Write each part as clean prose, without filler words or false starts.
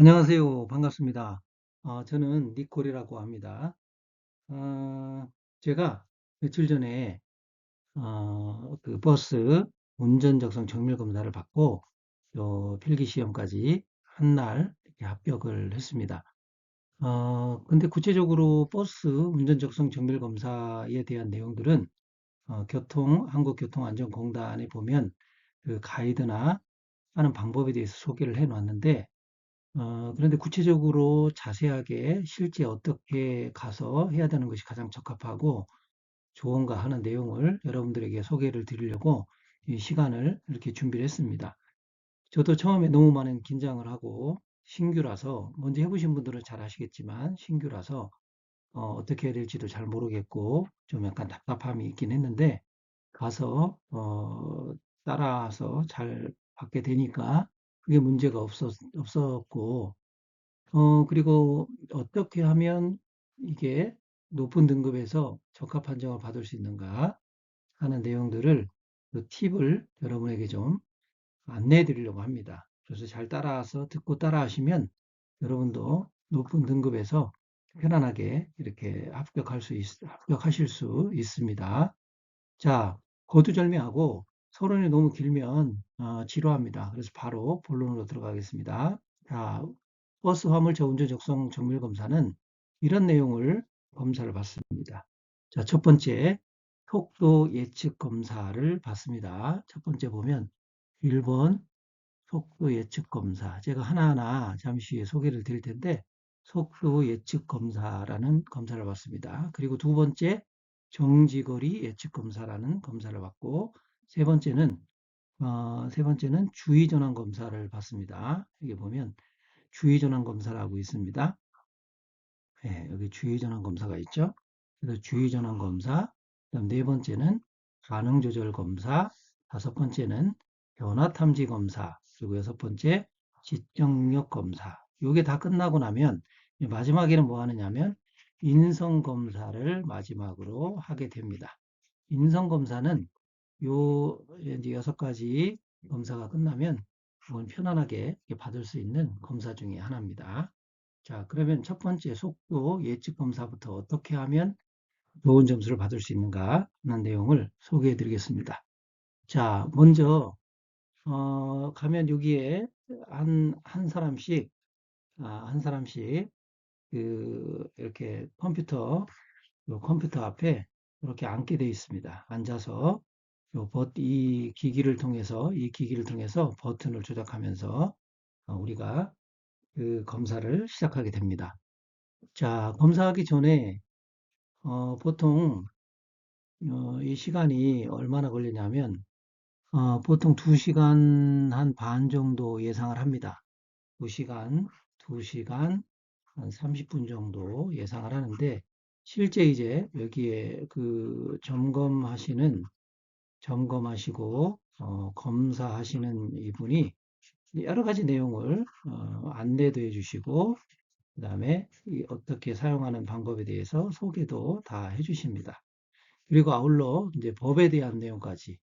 안녕하세요. 반갑습니다. 저는 니콜이라고 합니다. 어, 제가 며칠 전에 그 버스 운전적성 정밀 검사를 받고 또 필기 시험까지 한 날 이렇게 합격을 했습니다. 근데 구체적으로 버스 운전적성 정밀 검사에 대한 내용들은 한국교통안전공단에 보면 그 가이드나 하는 방법에 대해서 소개를 해 놨는데, 그런데 구체적으로 자세하게 실제 어떻게 가서 해야 되는 것이 가장 적합하고 좋은가 하는 내용을 여러분들에게 소개를 드리려고 이 시간을 이렇게 준비를 했습니다. 저도 처음에 너무 많은 긴장을 하고 신규라서, 먼저 해보신 분들은 잘 아시겠지만 신규라서 떻게 해야 될지도 잘 모르겠고 좀 약간 답답함이 있긴 했는데, 가서 따라서 잘 받게 되니까 그게 문제가 없었고, 그리고 어떻게 하면 이게 높은 등급에서 적합 판정을 받을 수 있는가 하는 내용들을, 그 팁을 여러분에게 좀 안내해 드리려고 합니다. 그래서 잘 따라서 듣고 따라하시면 여러분도 높은 등급에서 편안하게 이렇게 합격하실 수 있습니다. 자, 거두절미하고 서론이 너무 길면 지루합니다. 그래서 바로 본론으로 들어가겠습니다. 자, 버스 화물차 운전 적성 정밀 검사는 이런 내용을 검사를 받습니다. 자, 첫 번째, 속도 예측 검사를 받습니다. 첫 번째 보면 1번 속도 예측 검사. 제가 하나하나 잠시 후에 소개를 드릴 텐데, 속도 예측 검사라는 검사를 받습니다. 그리고 두 번째, 정지거리 예측 검사라는 검사를 받고, 세 번째는, 세 번째는 주의전환 검사를 받습니다. 여기 보면 주의전환 검사라고 있습니다. 네, 여기 주의전환 검사가 있죠. 그래서 주의전환 검사, 그다음 네 번째는 반응조절 검사, 다섯 번째는 변화탐지 검사, 그리고 여섯 번째 지적력 검사. 이게 다 끝나고 나면 마지막에는 뭐 하느냐면 인성 검사를 마지막으로 하게 됩니다. 인성 검사는 요 이제 여섯 가지 검사가 끝나면 그건 편안하게 받을 수 있는 검사 중에 하나입니다. 자, 그러면 첫 번째 속도 예측 검사부터 어떻게 하면 좋은 점수를 받을 수 있는가 하는 내용을 소개해 드리겠습니다. 자, 먼저 가면 여기에 한 사람씩, 한 사람씩 이렇게 컴퓨터 앞에 이렇게 앉게 되어 있습니다. 앉아서 이 기기를 통해서 버튼을 조작하면서 우리가 그 검사를 시작하게 됩니다. 자, 검사하기 전에 보통 이 시간이 얼마나 걸리냐면, 보통 2시간 한 반 정도 예상을 합니다. 2시간, 2시간 한 30분 정도 예상을 하는데, 실제 이제 여기에 그 점검하시고 검사하시는 이분이 여러 가지 내용을 안내도 해주시고, 그다음에 어떻게 사용하는 방법에 대해서 소개도 다 해주십니다. 그리고 아울러 이제 법에 대한 내용까지도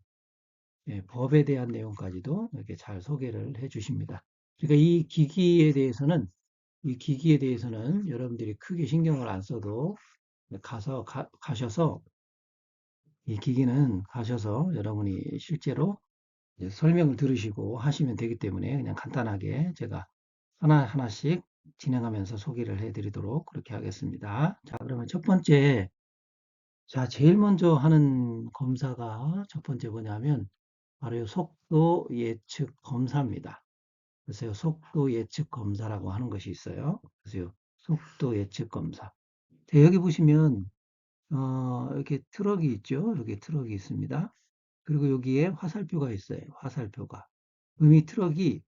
이렇게 잘 소개를 해주십니다. 그러니까 이 기기에 대해서는 여러분들이 크게 신경을 안 써도 가셔서 이 기기는 가셔서 여러분이 실제로 이제 설명을 들으시고 하시면 되기 때문에 그냥 간단하게 제가 하나하나씩 진행하면서 소개를 해드리도록 그렇게 하겠습니다. 자, 그러면 첫 번째, 자, 제일 먼저 하는 검사가 첫 번째 뭐냐면 바로 속도 예측 검사입니다. 그래서 속도 예측 검사라고 하는 것이 있어요. 그래서 속도 예측 검사. 자, 여기 보시면 이렇게 트럭이 있죠. 여기 트럭이 있습니다. 그리고 여기에 화살표가 있어요. 화살표가. 그럼 이 트럭이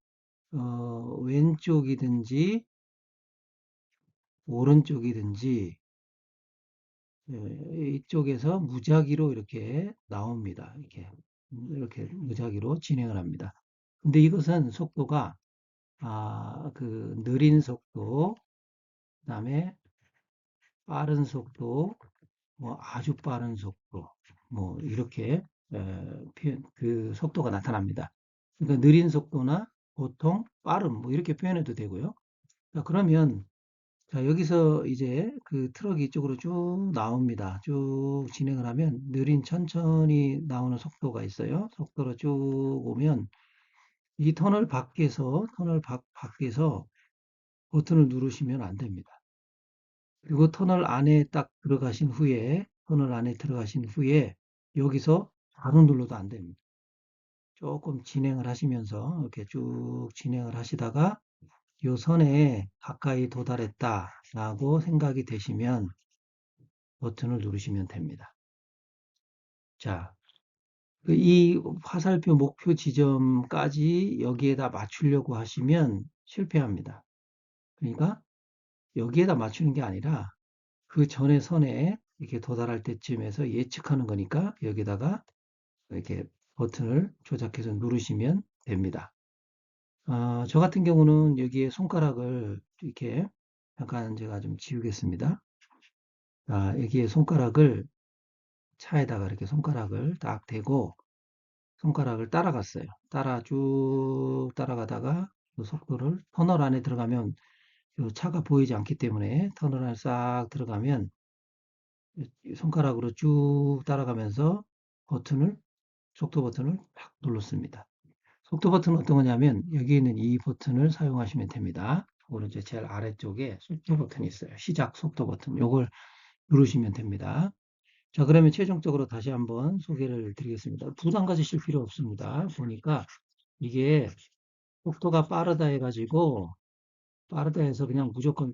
왼쪽이든지 오른쪽이든지 이쪽에서 무작위로 이렇게 나옵니다. 이렇게 무작위로 진행을 합니다. 근데 이것은 속도가 그 느린 속도, 그다음에 빠른 속도, 뭐 아주 빠른 속도, 뭐 이렇게 그 속도가 나타납니다. 그러니까 느린 속도나 보통, 빠름 뭐 이렇게 표현해도 되고요. 자, 그러면, 자, 여기서 이제 그 트럭이 이쪽으로 쭉 나옵니다. 쭉 진행을 하면 느린 천천히 나오는 속도가 있어요. 속도로 쭉 오면 이 터널 밖에서 버튼을 누르시면 안 됩니다. 그리고 터널 안에 들어가신 후에 여기서 바로 눌러도 안 됩니다. 조금 진행을 하시면서 이렇게 쭉 진행을 하시다가 요 선에 가까이 도달했다라고 생각이 되시면 버튼을 누르시면 됩니다. 자, 이 화살표 목표 지점까지 여기에다 맞추려고 하시면 실패합니다. 그러니까 여기에다 맞추는 게 아니라 그 전에 선에 이렇게 도달할 때쯤에서 예측하는 거니까 여기다가 이렇게 버튼을 조작해서 누르시면 됩니다. 저 같은 경우는 여기에 손가락을 이렇게 잠깐 제가 좀 지우겠습니다. 여기에 손가락을 차에다가 이렇게 손가락을 딱 대고 손가락을 따라갔어요. 쭉 따라가다가 그 속도를 터널 안에 들어가면 차가 보이지 않기 때문에 터널 안에 싹 들어가면 손가락으로 쭉 따라가면서 버튼을 속도 버튼을 탁 눌렀습니다. 속도 버튼은 어떤 거냐면 여기 있는 이 버튼을 사용하시면 됩니다. 오른쪽 제일 아래쪽에 속도 버튼이 있어요. 시작 속도 버튼. 요걸 누르시면 됩니다. 자, 그러면 최종적으로 다시 한번 소개를 드리겠습니다. 부담 가지실 필요 없습니다. 보니까 이게 속도가 빠르다 해서 그냥 무조건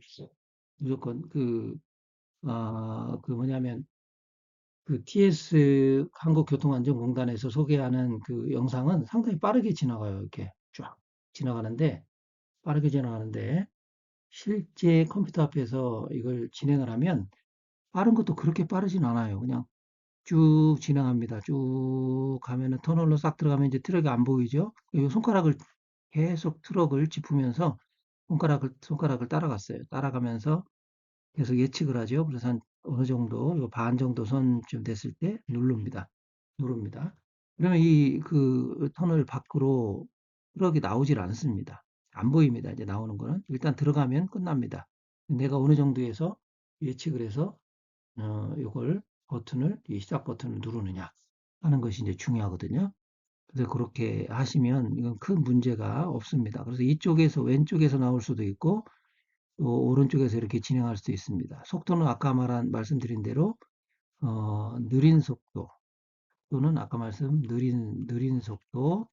그 뭐냐면 그 TS 한국교통안전공단에서 소개하는 그 영상은 상당히 빠르게 지나가요. 이렇게 쫙 지나가는데, 빠르게 지나가는데, 실제 컴퓨터 앞에서 이걸 진행을 하면 빠른 것도 그렇게 빠르진 않아요. 그냥 쭉 진행합니다. 쭉 가면은 터널로 싹 들어가면 이제 트럭이 안 보이죠? 이 손가락을 계속 트럭을 짚으면서 손가락을 따라갔어요. 따라가면서 계속 예측을 하죠. 그래서 한 어느 정도, 반 정도 선쯤 됐을 때 누릅니다. 그러면 그 터널 밖으로 트럭이 나오질 않습니다. 안 보입니다. 이제 나오는 거는. 일단 들어가면 끝납니다. 내가 어느 정도에서 예측을 해서, 이걸 이 시작 버튼을 누르느냐 하는 것이 이제 중요하거든요. 그래서 그렇게 하시면 이건 큰 문제가 없습니다. 그래서 이쪽에서 왼쪽에서 나올 수도 있고, 오른쪽에서 이렇게 진행할 수도 있습니다. 속도는 아까 말씀드린 대로 느린 속도 또는 아까 느린 속도,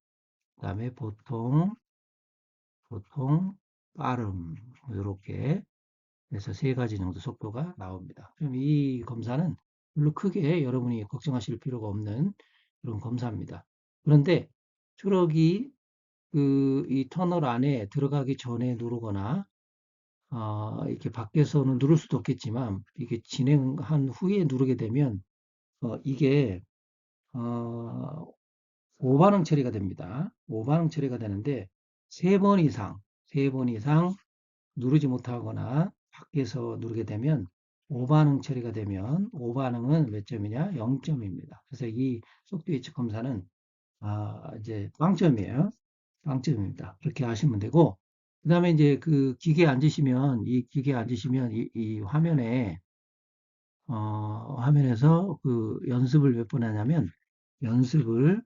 그다음에 보통, 빠름 이렇게 해서 세 가지 정도 속도가 나옵니다. 그럼 이 검사는 별로 크게 여러분이 걱정하실 필요가 없는 그런 검사입니다. 그런데 트럭이 이 터널 안에 들어가기 전에 누르거나 이렇게 밖에서는 누를 수도 없겠지만 이게 진행한 후에 누르게 되면 이게 어, 오반응 처리가 됩니다. 오반응 처리가 되는데 세 번 이상 누르지 못하거나 밖에서 누르게 되면 오반응 처리가 되면 오반응은 몇 점이냐? 0점입니다. 그래서 이 속도 예측 검사는 이제 빵점이에요. 빵점입니다. 그렇게 하시면 되고 그다음에 이제 그 기계에 앉으시면 이 화면에서 그 연습을 몇 번 하냐면 연습을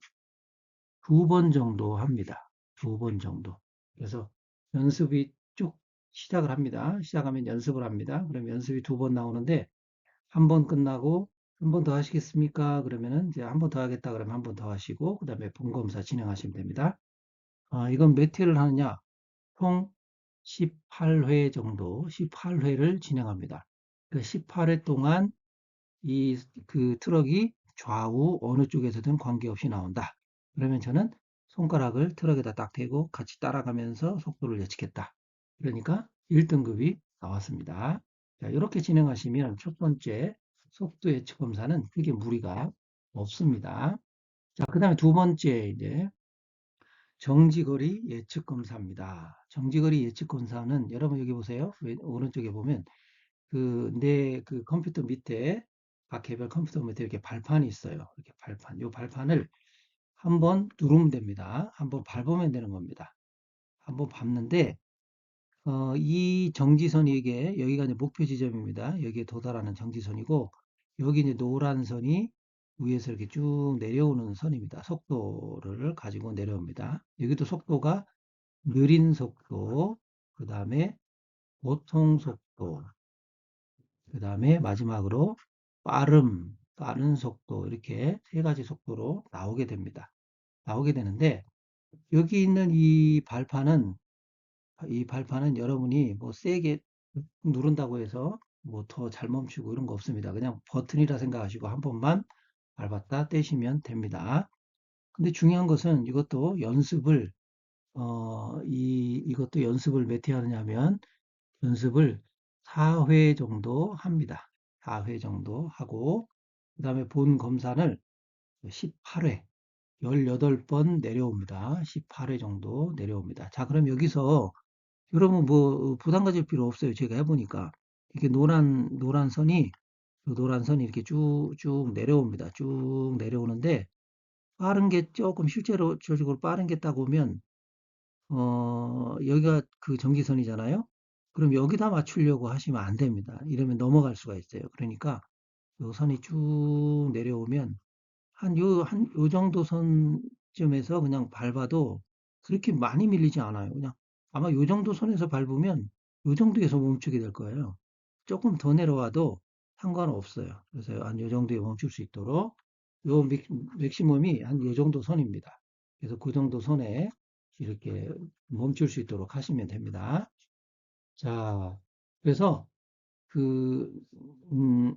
2번 정도 합니다. 2번 정도. 그래서 연습이 쭉 시작을 합니다. 시작하면 연습을 합니다. 그럼 연습이 2번 나오는데 한 번 끝나고 한 번 더 하시겠습니까? 그러면은 이제 한 번 더 하겠다 그러면 한 번 더 하시고 그다음에 본검사 진행하시면 됩니다. 이건 몇 회를 하느냐? 총 18회 정도, 18회를 진행합니다. 그 18회 동안 그 트럭이 좌우 어느 쪽에서든 관계없이 나온다. 그러면 저는 손가락을 트럭에다 딱 대고 같이 따라가면서 속도를 예측했다. 그러니까 1등급이 나왔습니다. 자, 이렇게 진행하시면 첫 번째 속도 예측 검사는 크게 무리가 없습니다. 자, 그 다음에 두 번째 이제 정지거리 예측 검사입니다. 정지거리 예측 검사는 여러분 여기 보세요. 오른쪽에 보면 내 컴퓨터 밑에 각 개별 컴퓨터 밑에 이렇게 발판이 있어요. 이렇게 발판. 이 발판을 한번 누르면 됩니다. 한번 밟으면 되는 겁니다. 한번 밟는데 이 정지선이 이게 여기가 이제 목표 지점입니다. 여기에 도달하는 정지선이고 여기 이제 노란 선이 위에서 이렇게 쭉 내려오는 선입니다. 속도를 가지고 내려옵니다. 여기도 속도가 느린 속도, 그 다음에 보통 속도, 그 다음에 마지막으로 빠른 속도 이렇게 세 가지 속도로 나오게 됩니다. 나오게 되는데 여기 있는 이 발판은 여러분이 뭐 세게 누른다고 해서 뭐 더 잘 멈추고 이런 거 없습니다. 그냥 버튼이라 생각하시고 한 번만 밟았다 떼시면 됩니다. 근데 중요한 것은 이것도 이것도 연습을 몇 회 하느냐면 연습을 4회 정도 합니다. 4회 정도 하고, 그 다음에 본 검사를 18회, 18번 내려옵니다. 18회 정도 내려옵니다. 자, 그럼 여기서 여러분 뭐 부담 가질 필요 없어요. 제가 해보니까. 이렇게 노란 선이 이렇게 쭉쭉 내려옵니다. 쭉 내려오는데, 빠른 게 조금 실제로 적으로 빠른 게 딱 오면 여기가 그 정지선이잖아요. 그럼 여기다 맞추려고 하시면 안 됩니다. 이러면 넘어갈 수가 있어요. 그러니까 요 선이 쭉 내려오면 요 정도 선쯤에서 그냥 밟아도 그렇게 많이 밀리지 않아요. 그냥 아마 요 정도 선에서 밟으면 요 정도에서 멈추게 될 거예요. 조금 더 내려와도 상관없어요. 그래서 한 요 정도에 멈출 수 있도록 요 맥시멈이 한 요 정도 선입니다. 그래서 그 정도 선에 이렇게 멈출 수 있도록 하시면 됩니다. 자, 그래서 그, 음,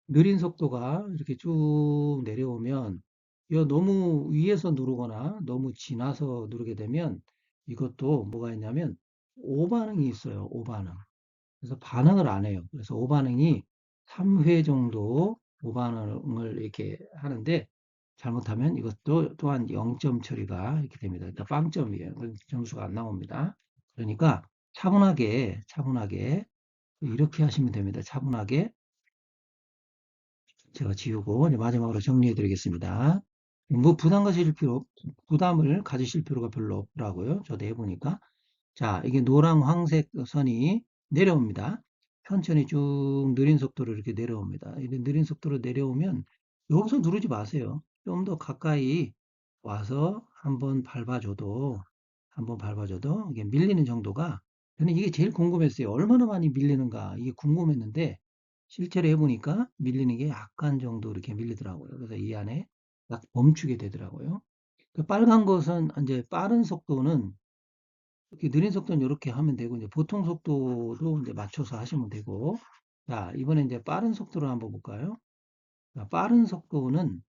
느린 속도가 이렇게 쭉 내려오면 이거 너무 위에서 누르거나 너무 지나서 누르게 되면 이것도 뭐가 있냐면 오반응이 있어요. 오반응. 그래서 반응을 안 해요. 그래서 오반응이 3회 정도 오반응을 이렇게 하는데 잘못하면 이것도 또한 0점 처리가 이렇게 됩니다. 그러니까 빵점이에요. 점수가 안 나옵니다. 그러니까 차분하게 이렇게 하시면 됩니다. 차분하게 제가 지우고 이제 마지막으로 정리해 드리겠습니다. 뭐 부담을 가지실 필요가 별로 없더라고요. 저도 해보니까. 자, 이게 노랑 황색 선이 내려옵니다. 천천히 쭉 느린 속도로 이렇게 내려옵니다. 이렇게 느린 속도로 내려오면 여기서 누르지 마세요. 좀 더 가까이 와서 한번 밟아줘도 이게 밀리는 정도가 저는 이게 제일 궁금했어요. 얼마나 많이 밀리는가 이게 궁금했는데 실제로 해보니까 밀리는 게 약간 정도 이렇게 밀리더라고요. 그래서 이 안에 딱 멈추게 되더라고요. 그 빨간 것은 이제 빠른 속도는 이렇게 느린 속도는 이렇게 하면 되고 이제 보통 속도도 이제 맞춰서 하시면 되고 자 이번에 이제 빠른 속도로 한번 볼까요? 자, 빠른 속도는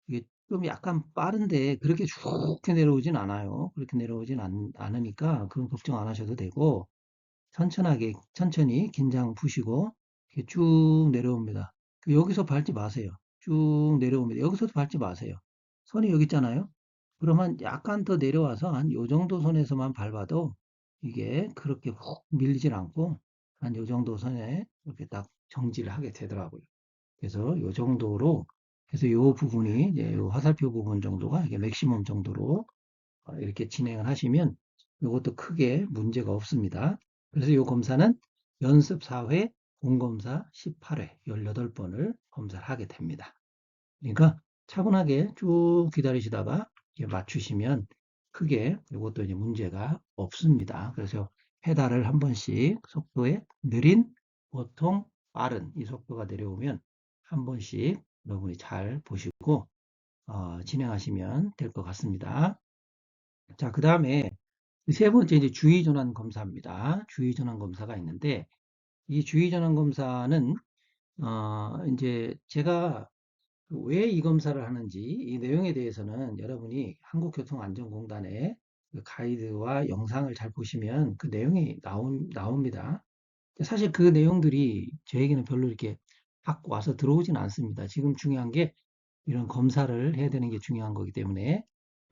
이게 좀 약간 빠른데 그렇게 쭉 내려오진 않아요. 그렇게 내려오진 않으니까 그건 걱정 안 하셔도 되고 천천히 긴장 푸시고 이렇게 쭉 내려옵니다. 여기서 밟지 마세요. 쭉 내려옵니다. 여기서도 밟지 마세요. 선이 여기 있잖아요. 그러면 약간 더 내려와서 한 요 정도 선에서만 밟아도 이게 그렇게 훅 밀리질 않고 한 요 정도 선에 이렇게 딱 정지를 하게 되더라고요. 그래서 요 정도로 그래서 요 부분이 이제 요 화살표 부분 정도가 이게 맥시멈 정도로 이렇게 진행을 하시면 이것도 크게 문제가 없습니다. 그래서 이 검사는 연습 4회, 본검사 18회, 18번을 검사를 하게 됩니다. 그러니까 차분하게 쭉 기다리시다가 맞추시면 크게 이것도 이제 문제가 없습니다. 그래서 페달을 한 번씩 속도에 느린, 보통, 빠른 이 속도가 내려오면 한 번씩 여러분이 잘 보시고 진행하시면 될 것 같습니다. 자, 그 다음에 세 번째 이제 주의전환 검사입니다. 주의전환 검사가 있는데 이 주의전환 검사는 이제 제가 왜 이 검사를 하는지 이 내용에 대해서는 여러분이 한국교통안전공단의 그 가이드와 영상을 잘 보시면 그 내용이 나옵니다. 사실 그 내용들이 저에게는 별로 이렇게 확 와서 들어오진 않습니다. 지금 중요한 게 이런 검사를 해야 되는 게 중요한 거기 때문에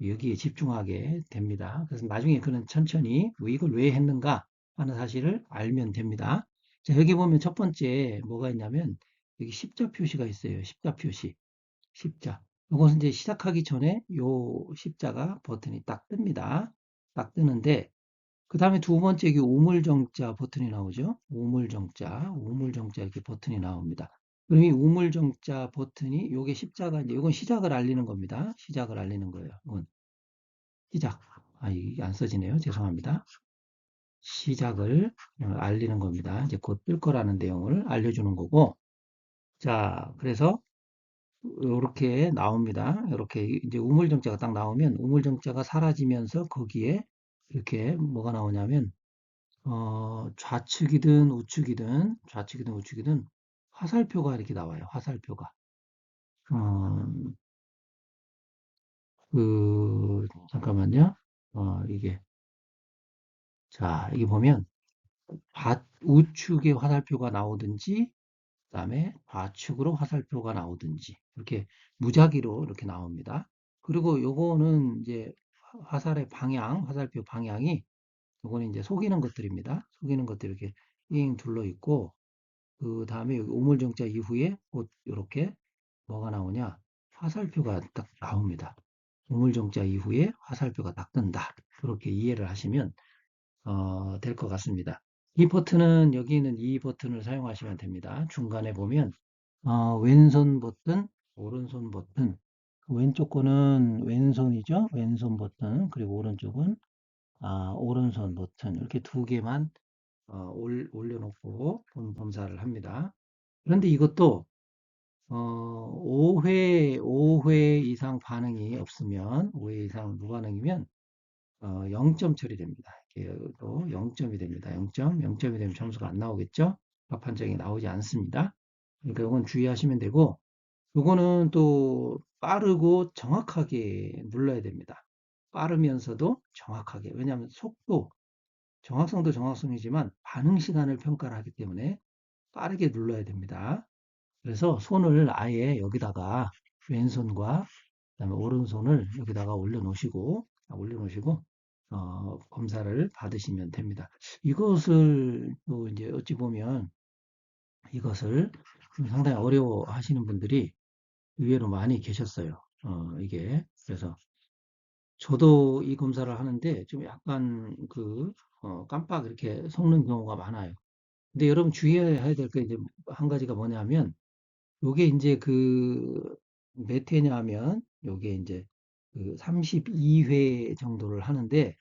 여기에 집중하게 됩니다. 그래서 나중에 그는 천천히 이걸 왜 했는가 하는 사실을 알면 됩니다. 자, 여기 보면 첫 번째 뭐가 있냐면 여기 십자 표시가 있어요. 십자 표시. 십자. 이것은 이제 시작하기 전에 요 십자가 버튼이 딱 뜹니다. 딱 뜨는데 그 다음에 두 번째 이 우물정자 버튼이 나오죠. 우물정자 이렇게 버튼이 나옵니다. 그럼 이 우물정자 버튼이 요게 십자가 이제 요건 시작을 알리는 겁니다. 시작을 알리는 거예요. 이건 시작. 아, 이게 안 써지네요. 죄송합니다. 시작을 알리는 겁니다. 이제 곧 뜰 거라는 내용을 알려주는 거고. 자, 그래서 이렇게 나옵니다. 이렇게 이제 우물정자가 딱 나오면 우물정자가 사라지면서 거기에 이렇게 뭐가 나오냐면 좌측이든 우측이든 화살표가 이렇게 나와요. 화살표가. 어, 잠깐만요. 이게, 자, 이게 보면, 우측에 화살표가 나오든지, 그 다음에 좌측으로 화살표가 나오든지, 이렇게 무작위로 이렇게 나옵니다. 그리고 요거는 이제 화살표 방향이, 요거는 이제 속이는 것들입니다. 속이는 것들 이렇게 삥 둘러 있고, 그 다음에 여기 우물정자 이후에 곧 이렇게 뭐가 나오냐? 화살표가 딱 나옵니다. 우물정자 이후에 화살표가 딱 뜬다. 그렇게 이해를 하시면 될 것 같습니다. 이 버튼은 여기 있는 이 버튼을 사용하시면 됩니다. 중간에 보면 왼손 버튼, 오른손 버튼. 왼쪽 거는 왼손이죠. 왼손 버튼. 그리고 오른쪽은 오른손 버튼. 이렇게 두 개만 올려놓고 검사를 합니다. 그런데 이것도 5회 이상 반응이 없으면, 5회 이상 무반응이면 0점 처리됩니다. 이게 또 0점이 됩니다. 0점이 되면 점수가 안 나오겠죠? 합 판정이 나오지 않습니다. 그러니까 이건 주의하시면 되고, 이거는 또 빠르고 정확하게 눌러야 됩니다. 빠르면서도 정확하게. 왜냐하면 정확성도 정확성이지만 반응 시간을 평가를 하기 때문에 빠르게 눌러야 됩니다. 그래서 손을 아예 여기다가 왼손과 그다음에 오른손을 여기다가 올려놓으시고 검사를 받으시면 됩니다. 이것을 또 이제 어찌 보면 이것을 좀 상당히 어려워하시는 분들이 의외로 많이 계셨어요. 이게 그래서 저도 이 검사를 하는데 좀 약간 깜빡 이렇게 속는 경우가 많아요. 근데 여러분 주의해야 될 게 이제 한 가지가 뭐냐면 요게 이제 몇 회냐면 요게 이제 32회 정도를 하는데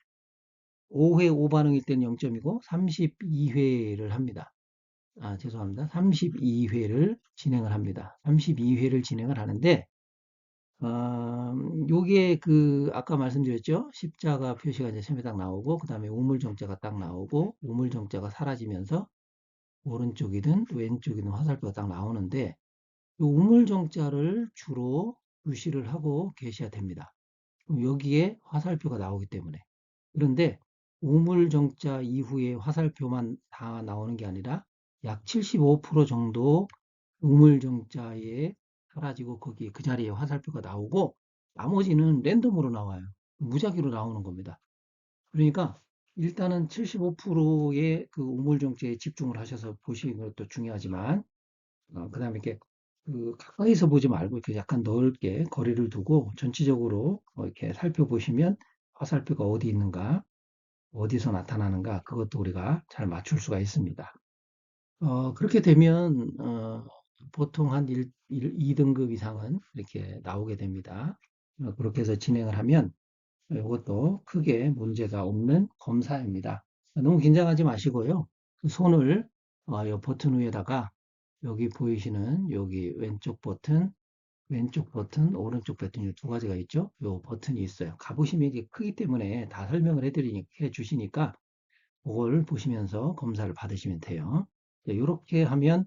5회 5반응일 때는 0점이고 32회를 합니다. 아, 죄송합니다. 32회를 진행을 합니다. 32회를 진행을 하는데 요게 아까 말씀드렸죠? 십자가 표시가 이제 처음에 딱 나오고 그다음에 우물정자가 딱 나오고 우물정자가 사라지면서 오른쪽이든 왼쪽이든 화살표가 딱 나오는데 이 우물정자를 주로 표시를 하고 계셔야 됩니다. 그럼 여기에 화살표가 나오기 때문에. 그런데 우물정자 이후에 화살표만 다 나오는 게 아니라 약 75% 정도 우물정자에 사라지고 거기 그 자리에 화살표가 나오고 나머지는 랜덤으로 나와요. 무작위로 나오는 겁니다. 그러니까 일단은 75%의 그 우물정자에 집중을 하셔서 보시는 것도 중요하지만 그다음에 이렇게 가까이서 보지 말고 이렇게 약간 넓게 거리를 두고 전체적으로 이렇게 살펴보시면 화살표가 어디 있는가, 어디서 나타나는가 그것도 우리가 잘 맞출 수가 있습니다. 그렇게 되면 보통 한 2등급 이상은 이렇게 나오게 됩니다. 그렇게 해서 진행을 하면 이것도 크게 문제가 없는 검사입니다. 너무 긴장하지 마시고요. 그 손을 이 버튼 위에다가 여기 보이시는 여기 왼쪽 버튼, 오른쪽 버튼 이 두 가지가 있죠. 이 버튼이 있어요. 가보시면 이게 크기 때문에 다 설명을 해 주시니까 그걸 보시면서 검사를 받으시면 돼요. 이렇게 하면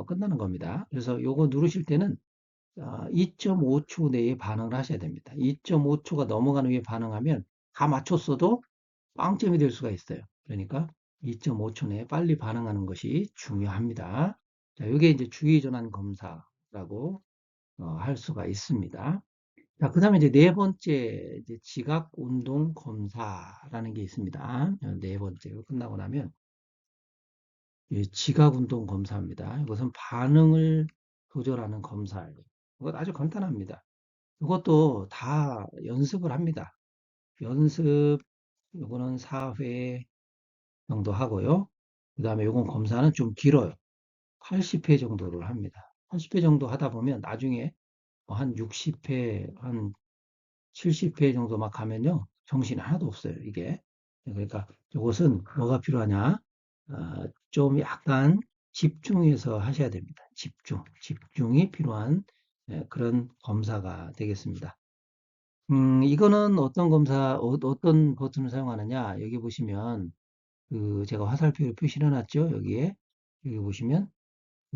끝나는 겁니다. 그래서 요거 누르실 때는 2.5초 내에 반응을 하셔야 됩니다. 2.5초가 넘어가는 후에 반응하면 다 맞췄어도 빵점이 될 수가 있어요. 그러니까 2.5초 내에 빨리 반응하는 것이 중요합니다. 자, 이게 이제 주의전환 검사라고 할 수가 있습니다. 자, 그 다음에 이제 네 번째 이제 지각 운동 검사라는 게 있습니다. 네 번째 끝나고 나면 지각 운동 검사입니다. 이것은 반응을 조절하는 검사예요. 이것 아주 간단합니다. 이것도 다 연습을 합니다. 연습 요거는 4회 정도 하고요. 그 다음에 요건 검사는 좀 길어요. 80회 정도를 합니다. 80회 정도 하다 보면 나중에 한 60회, 한 70회 정도 막 가면요. 정신이 하나도 없어요, 이게. 그러니까 이것은 뭐가 필요하냐? 좀 약간 집중해서 하셔야 됩니다. 집중이 필요한 그런 검사가 되겠습니다. 이거는 어떤 검사, 어떤 버튼을 사용하느냐? 여기 보시면 그 제가 화살표를 표시를 해놨죠, 여기에. 여기 보시면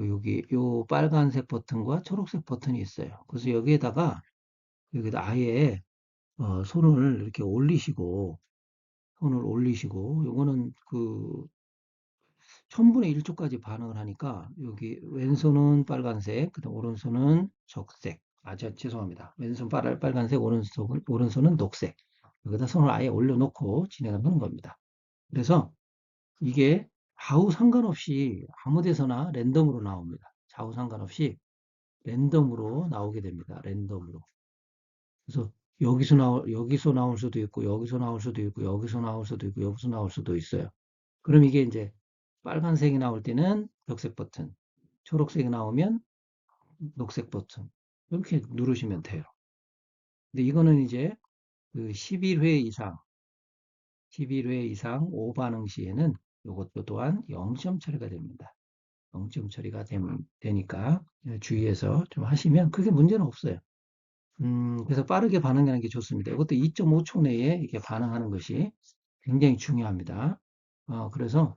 여기 요 빨간색 버튼과 초록색 버튼이 있어요. 그래서 여기다 아예 손을 이렇게 올리시고 요거는 그 1000분의 1초까지 반응을 하니까 여기 왼손은 빨간색, 그다음 오른손은 적색. 죄송합니다. 왼손 빨간색, 오른손은 녹색. 여기다 손을 아예 올려놓고 진행을 하는 겁니다. 그래서 이게 좌우 상관없이 아무 데서나 랜덤으로 나옵니다. 좌우 상관없이 랜덤으로 나오게 됩니다. 랜덤으로. 그래서 여기서 나올 수도 있고, 여기서 나올 수도 있고, 여기서 나올 수도 있고, 여기서 나올 수도 있어요. 그럼 이게 이제 빨간색이 나올 때는 벽색 버튼, 초록색이 나오면 녹색 버튼. 이렇게 누르시면 돼요. 근데 이거는 이제 그 11회 이상, 11회 이상 5반응 시에는 이것도 또한 0점 처리가 됩니다. 0점 처리가 되니까 주의해서 좀 하시면 크게 문제는 없어요. 그래서 빠르게 반응하는 게 좋습니다. 이것도 2.5초 내에 이렇게 반응하는 것이 굉장히 중요합니다. 그래서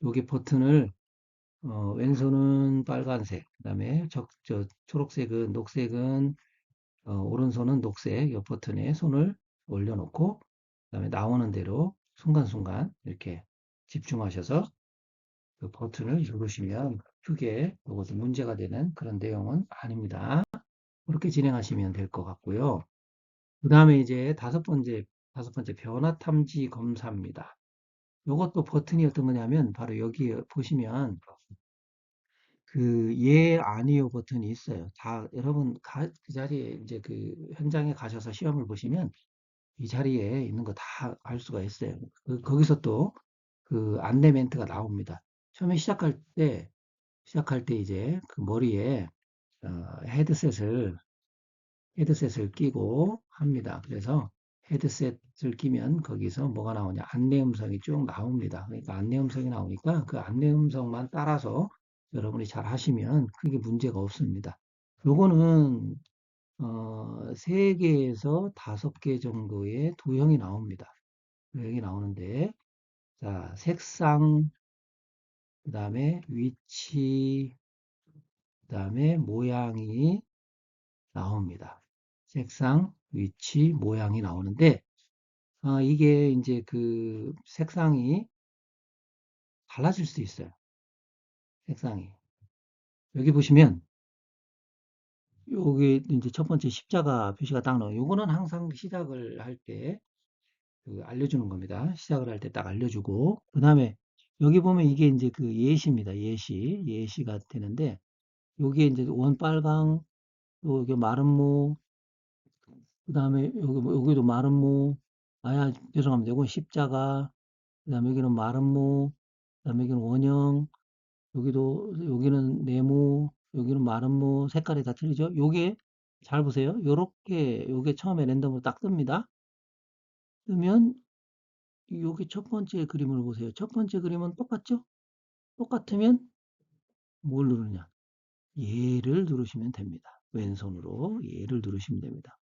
여기 버튼을 왼손은 빨간색, 그다음에 초록색은 녹색은 오른손은 녹색 이 버튼에 손을 올려놓고 그다음에 나오는 대로 순간순간 이렇게 집중하셔서 그 버튼을 누르시면 크게 이것도 문제가 되는 그런 내용은 아닙니다. 그렇게 진행하시면 될 것 같고요. 그 다음에 이제 다섯 번째 변화 탐지 검사입니다. 이것도 버튼이 어떤 거냐면 바로 여기 보시면 그 예, 아니요 버튼이 있어요. 다 여러분 그 자리에 이제 그 현장에 가셔서 시험을 보시면 이 자리에 있는 거 다 알 수가 있어요. 거기서 또 그 안내 멘트가 나옵니다. 처음에 시작할 때 이제 그 머리에 어, 헤드셋을 헤드셋을 끼고 합니다. 그래서 헤드셋을 끼면 거기서 뭐가 나오냐? 안내 음성이 쭉 나옵니다. 그러니까 안내 음성이 나오니까 그 안내 음성만 따라서 여러분이 잘 하시면 크게 문제가 없습니다. 요거는 3개에서 5개 정도의 도형이 나옵니다. 도형이 나오는데 자, 색상, 그 다음에 위치, 그 다음에 모양이 나옵니다. 색상, 위치, 모양이 나오는데 이게 이제 그 색상이 달라질 수 있어요. 색상이. 여기 보시면 여기 이제 첫 번째 십자가 표시가 딱 나와요. 요거는 항상 시작을 할 때 그 알려주는 겁니다. 시작을 할 때 딱 알려주고 그 다음에 여기 보면 이게 이제 그 예시입니다. 예시가 되는데 여기에 이제 원 빨강, 여기 마름모, 그 다음에 여기도 마름모, 죄송합니다. 이건 십자가, 그 다음에 여기는 마름모, 그 다음에 여기는 원형, 여기는 네모, 여기는 마름모, 색깔이 다 틀리죠? 요게, 잘 보세요. 요게 처음에 랜덤으로 딱 뜹니다. 뜨면, 요게 첫 번째 그림을 보세요. 첫 번째 그림은 똑같죠? 똑같으면 뭘 누르냐? 얘를 누르시면 됩니다. 왼손으로 얘를 누르시면 됩니다.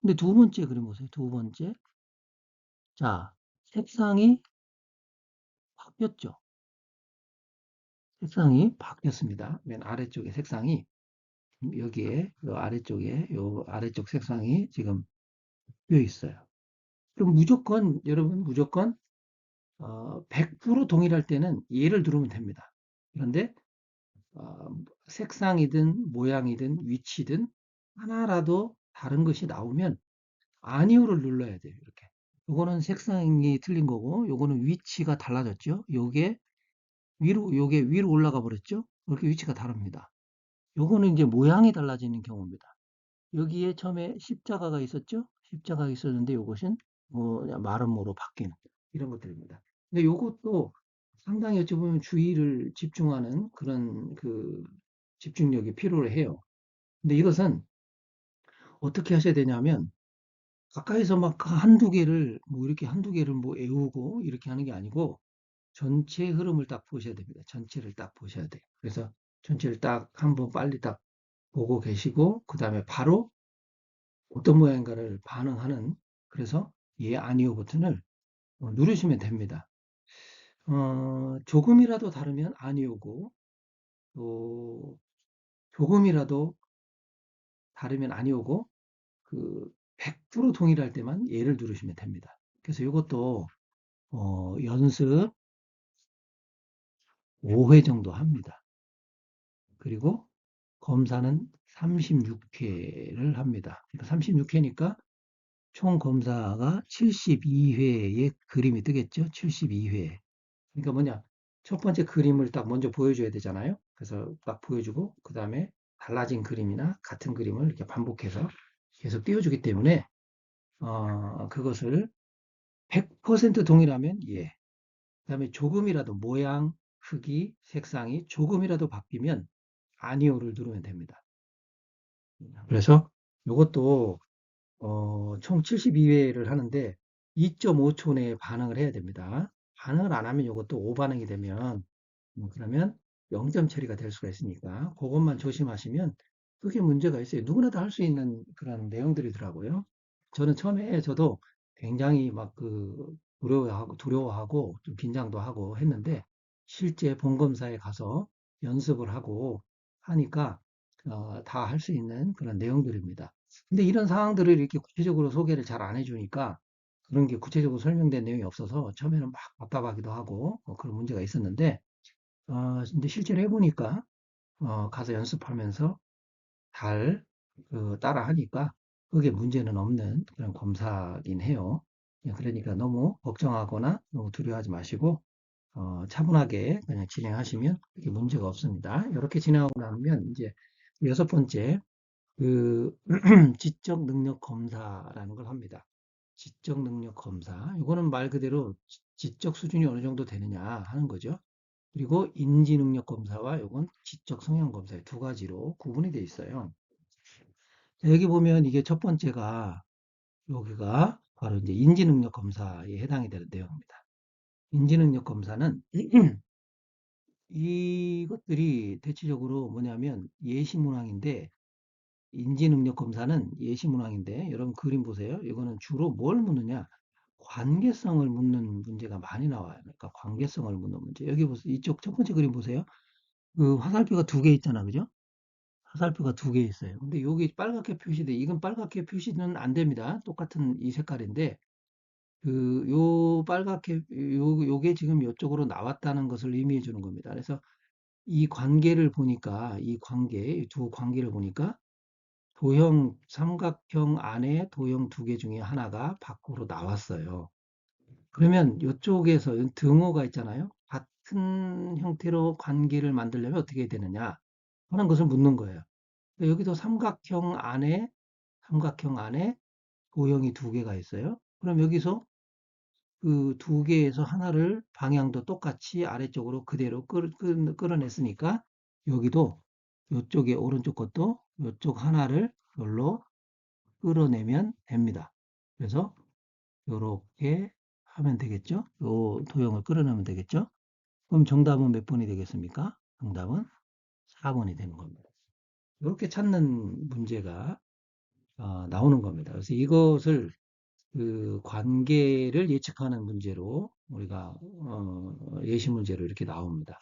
근데 두 번째 그림 보세요. 두 번째. 자, 색상이 바뀌었죠? 색상이 바뀌었습니다. 맨 아래쪽에 색상이 여기에 요 아래쪽 색상이 지금 띄어 있어요. 그럼 여러분 무조건 100% 동일할 때는 얘를 누르면 됩니다. 그런데 어, 색상이든 모양이든 위치든 하나라도 다른 것이 나오면 아니오를 눌러야 돼요. 이렇게. 요거는 색상이 틀린 거고 요거는 위치가 달라졌죠. 요게 위로 올라가 버렸죠. 이렇게 위치가 다릅니다. 요거는 이제 모양이 달라지는 경우입니다. 여기에 처음에 십자가가 있었죠? 십자가가 있었는데 요것은 마름모로 바뀌는. 이런 것들입니다. 근데 요것도 상당히 어찌 보면 주의를 집중하는 그런 집중력이 필요로 해요. 근데 이것은 어떻게 하셔야 되냐면 가까이서 막 한두 개를 뭐 이렇게 한두 개를 뭐 애우고 이렇게 하는 게 아니고 전체 흐름을 딱 보셔야 됩니다. 전체를 딱 보셔야 돼요. 그래서 전체를 딱 한번 빨리 딱 보고 계시고 그다음에 바로 어떤 모양인가를 반응하는 그래서 예, 아니요 버튼을 누르시면 됩니다. 조금이라도 다르면 아니오고 또 조금이라도 다르면 아니오고 그 100% 동일할 때만 예를 누르시면 됩니다. 그래서 이것도 연습 5회 정도 합니다. 그리고 검사는 36회를 합니다. 그러니까 36회니까 총 검사가 72회의 그림이 뜨겠죠? 72회. 그러니까 뭐냐? 첫 번째 그림을 딱 먼저 보여줘야 되잖아요. 그래서 딱 보여주고, 그 다음에 달라진 그림이나 같은 그림을 이렇게 반복해서 계속 띄워주기 때문에, 그것을 100% 동일하면 예. 그 다음에 조금이라도 모양, 크기, 색상이 조금이라도 바뀌면 아니오를 누르면 됩니다. 그래서 이것도 총 72회를 하는데 2.5초 내에 반응을 해야 됩니다. 반응을 안 하면 이것도 오반응이 되면 그러면 0점 처리가 될 수가 있으니까 그것만 조심하시면 그게 문제가 있어요. 누구나 다 할 수 있는 그런 내용들이더라고요. 저는 처음에 저도 굉장히 막 두려워하고 좀 긴장도 하고 했는데 실제 본검사에 가서 연습을 하고 하니까 다 할 수 있는 그런 내용들입니다. 근데 이런 상황들을 이렇게 구체적으로 소개를 잘 안 해주니까 그런 게 구체적으로 설명된 내용이 없어서 처음에는 막 답답하기도 하고 그런 문제가 있었는데 근데 실제로 해보니까 가서 연습하면서 잘 따라 하니까 그게 문제는 없는 그런 검사긴 해요. 예, 그러니까 너무 걱정하거나 너무 두려워하지 마시고 차분하게 그냥 진행하시면 그게 문제가 없습니다. 이렇게 진행하고 나면 이제 여섯 번째 그 지적 능력 검사라는 걸 합니다. 지적 능력 검사. 이거는 말 그대로 지적 수준이 어느 정도 되느냐 하는 거죠. 그리고 인지 능력 검사와 이건 지적 성향 검사 두 가지로 구분이 되어 있어요. 여기 보면 이게 첫 번째가 여기가 바로 이제 인지 능력 검사에 해당이 되는 내용입니다. 인지 능력 검사는 이것들이 대체적으로 뭐냐면 예시 문항인데 인지능력 검사는 예시 문항인데 여러분 그림 보세요. 이거는 주로 뭘 묻느냐? 관계성을 묻는 문제가 많이 나와요. 그러니까 관계성을 묻는 문제. 여기 보세요. 이쪽 첫 번째 그림 보세요. 그 화살표가 두 개 있잖아, 그죠? 화살표가 두 개 있어요. 근데 여기 빨갛게 표시돼. 이건 빨갛게 표시는 안 됩니다. 똑같은 이 색깔인데 요 빨갛게 요게 지금 이쪽으로 나왔다는 것을 의미해 주는 겁니다. 그래서 이 관계를 보니까 이 관계, 두 관계를 보니까 도형 삼각형 안에 도형 두 개 중에 하나가 밖으로 나왔어요. 그러면 이쪽에서 등호가 있잖아요. 같은 형태로 관계를 만들려면 어떻게 되느냐 하는 것을 묻는 거예요. 여기도 삼각형 안에 도형이 두 개가 있어요. 그럼 여기서 그 두 개에서 하나를 방향도 똑같이 아래쪽으로 그대로 끌어냈으니까 여기도 이쪽에 오른쪽 것도 이쪽 하나를 별로 끌어내면 됩니다. 그래서 이렇게 하면 되겠죠? 요 도형을 끌어내면 되겠죠? 그럼 정답은 몇 번이 되겠습니까? 정답은 4번이 되는 겁니다. 이렇게 찾는 문제가 나오는 겁니다. 그래서 이것을 그 관계를 예측하는 문제로 우리가 예시 문제로 이렇게 나옵니다.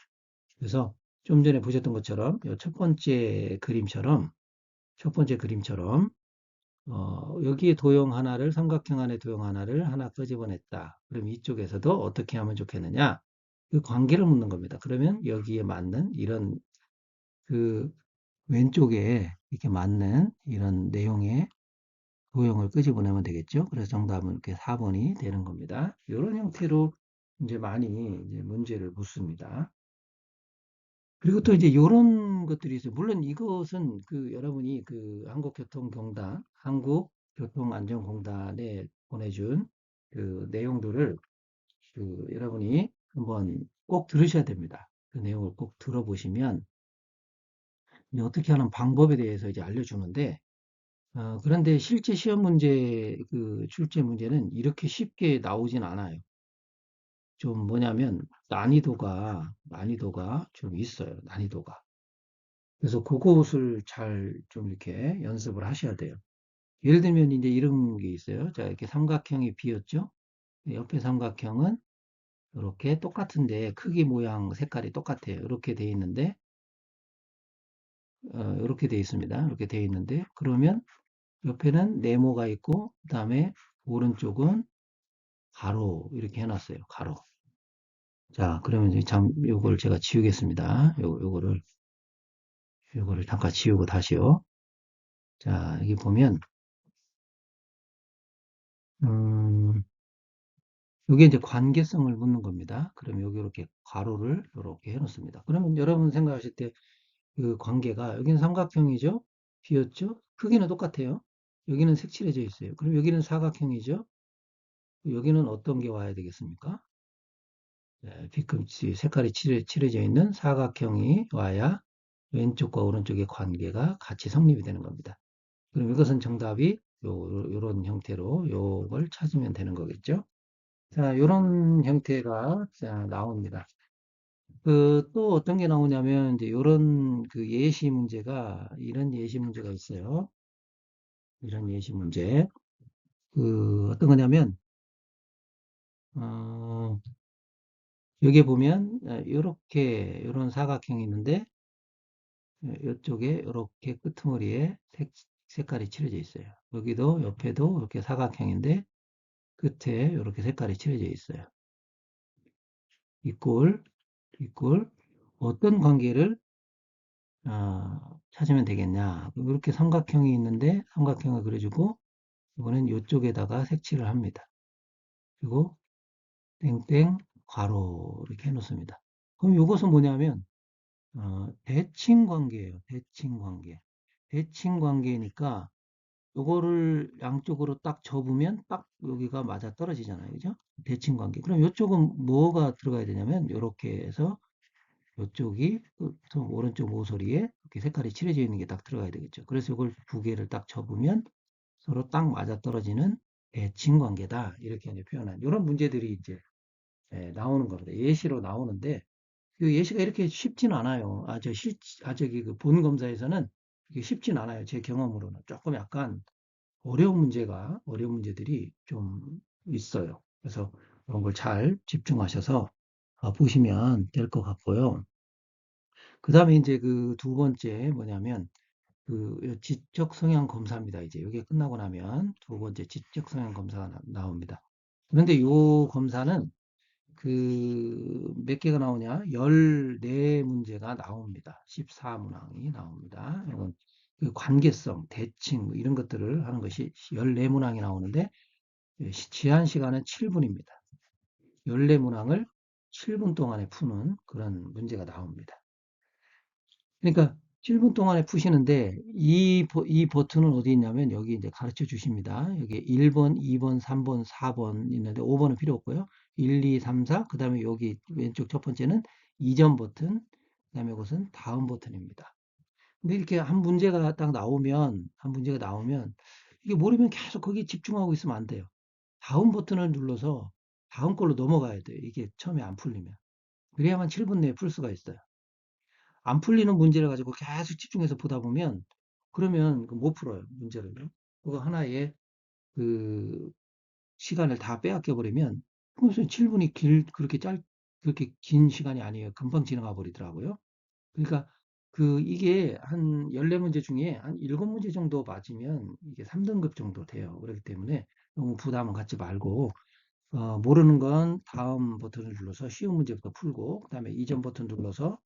그래서 좀 전에 보셨던 것처럼 첫 번째 그림처럼 여기에 도형 하나를, 삼각형 안에 도형 하나를 하나 끄집어냈다. 그럼 이쪽에서도 어떻게 하면 좋겠느냐? 그 관계를 묻는 겁니다. 그러면 여기에 맞는 이런 그 왼쪽에 이렇게 맞는 이런 내용의 도형을 끄집어내면 되겠죠. 그래서 정답은 이렇게 4번이 되는 겁니다. 이런 형태로 이제 많이 이제 문제를 묻습니다. 그리고 또 이제 이런 것들이 있어요. 물론 이것은 여러분이 한국교통안전공단에 보내준 그 내용들을 여러분이 한번 꼭 들으셔야 됩니다. 그 내용을 꼭 들어보시면 이제 어떻게 하는 방법에 대해서 이제 알려주는데, 그런데 실제 시험 문제, 출제 문제는 이렇게 쉽게 나오진 않아요. 좀 뭐냐면 난이도가 좀 있어요. 난이도가. 그래서 그것을 잘 좀 이렇게 연습을 하셔야 돼요. 예를 들면 이제 이런 게 있어요. 자, 이렇게 삼각형이 비었죠? 옆에 삼각형은 이렇게 똑같은데 크기 모양 색깔이 똑같아요. 이렇게 돼 있는데 이렇게 돼 있습니다. 이렇게 돼 있는데 그러면 옆에는 네모가 있고 그다음에 오른쪽은 가로 이렇게 해놨어요. 가로. 자, 그러면 이제 요걸 제가 지우겠습니다. 요거를 잠깐 지우고 다시요. 자, 여기 보면 음, 요게 이제 관계성을 묻는 겁니다. 그럼 여기 이렇게 가로를 이렇게 해놓습니다. 그러면 여러분 생각하실 때 그 관계가 여기는 삼각형이죠? 비었죠? 크기는 똑같아요. 여기는 색칠해져 있어요. 그럼 여기는 사각형이죠? 여기는 어떤 게 와야 되겠습니까? 네, 뒤꿈치 색깔이 칠해져 있는 사각형이 와야 왼쪽과 오른쪽의 관계가 같이 성립이 되는 겁니다. 그럼 이것은 정답이 요런 형태로 요걸 찾으면 되는 거겠죠? 자, 요런 형태가 자, 나옵니다. 또 어떤 게 나오냐면 이제 요런 예시 문제가 이런 예시 문제가 있어요. 이런 예시 문제. 어떤 거냐면 어, 여기에 보면 요렇게 요런 사각형이 있는데 이쪽에 이렇게 끄트머리에 색깔이 칠해져 있어요. 여기도 옆에도 이렇게 사각형인데 끝에 이렇게 색깔이 칠해져 있어요. 이꼴, 이꼴 어떤 관계를 찾으면 되겠냐. 이렇게 삼각형이 있는데 삼각형을 그려주고 이거는 이쪽에다가 색칠을 합니다. 그리고 땡땡 괄호 이렇게 해놓습니다. 그럼 이것은 뭐냐면 대칭 관계예요. 대칭 관계. 대칭 관계니까 요거를 양쪽으로 딱 접으면 딱 여기가 맞아 떨어지잖아요. 그죠? 대칭 관계. 그럼 이쪽은 뭐가 들어가야 되냐면 이렇게 해서 이쪽이 오른쪽 모서리에 이렇게 색깔이 칠해져 있는 게 딱 들어가야 되겠죠. 그래서 이걸 두 개를 딱 접으면 서로 딱 맞아 떨어지는 대칭 관계다. 이렇게 이제 표현한 이런 문제들이 이제 나오는 겁니다. 예시로 나오는데 그 예시가 이렇게 쉽진 않아요. 저기 그 본 검사에서는 이게 쉽진 않아요. 제 경험으로는 조금 약간 어려운 문제들이 좀 있어요. 그래서 그런 걸 잘 집중하셔서 보시면 될 것 같고요. 그 다음에 이제 그 두 번째 뭐냐면 지적 성향 검사입니다. 이제 이게 끝나고 나면 두 번째 지적 성향 검사가 나옵니다. 그런데 이 검사는 몇 개가 나오냐? 14문제가 나옵니다. 14문항이 나옵니다. 이건 그 관계성, 대칭 뭐 이런 것들을 하는 것이 14문항이 나오는데 제한 시간은 7분입니다. 14문항을 7분 동안에 푸는 그런 문제가 나옵니다. 그러니까 7분 동안에 푸시는데 이 버튼은 어디 있냐면 여기 이제 가르쳐 주십니다. 여기 1번, 2번, 3번, 4번 있는데 5번은 필요 없고요. 1, 2, 3, 4, 그 다음에 여기 왼쪽 첫 번째는 이전 버튼, 그 다음에 이것은 다음 버튼입니다. 근데 이렇게 한 문제가 나오면 이게 모르면 계속 거기 집중하고 있으면 안 돼요. 다음 버튼을 눌러서 다음 걸로 넘어가야 돼요. 이게 처음에 안 풀리면. 그래야만 7분 내에 풀 수가 있어요. 안 풀리는 문제를 가지고 계속 집중해서 보다 보면 그러면 못 풀어요, 문제를요. 그거 하나의 그 시간을 다 빼앗겨 버리면 무슨 7분이 그렇게 긴 시간이 아니에요. 금방 지나가 버리더라고요. 그러니까 이게 한 14문제 중에 한 7문제 정도 맞으면 이게 3등급 정도 돼요. 그렇기 때문에 너무 부담은 갖지 말고 모르는 건 다음 버튼을 눌러서 쉬운 문제부터 풀고 그다음에 이전 버튼 눌러서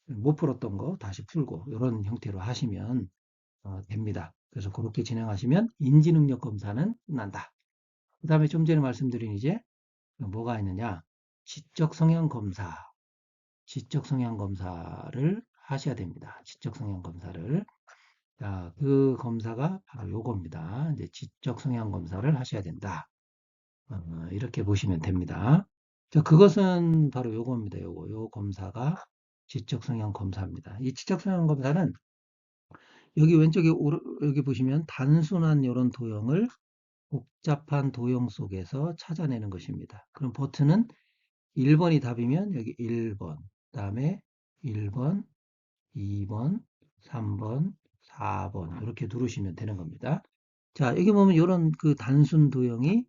못 풀었던 거 다시 풀고 이런 형태로 하시면 됩니다. 그래서 그렇게 진행하시면 인지능력 검사는 끝난다. 그 다음에 좀 전에 말씀드린 이제 뭐가 있느냐? 지적 성향 검사. 지적 성향 검사를 하셔야 됩니다. 지적 성향 검사를. 자, 그 검사가 바로 요겁니다. 이제 지적 성향 검사를 하셔야 된다. 이렇게 보시면 됩니다. 자, 그것은 바로 요겁니다. 요 검사가 지적성향 검사입니다. 이 지적성향 검사는 여기 왼쪽에 여기 보시면 단순한 이런 도형을 복잡한 도형 속에서 찾아내는 것입니다. 그럼 버튼은 1번이 답이면 여기 1번, 그다음에 1번, 2번, 3번, 4번 이렇게 누르시면 되는 겁니다. 자, 여기 보면 이런 그 단순 도형이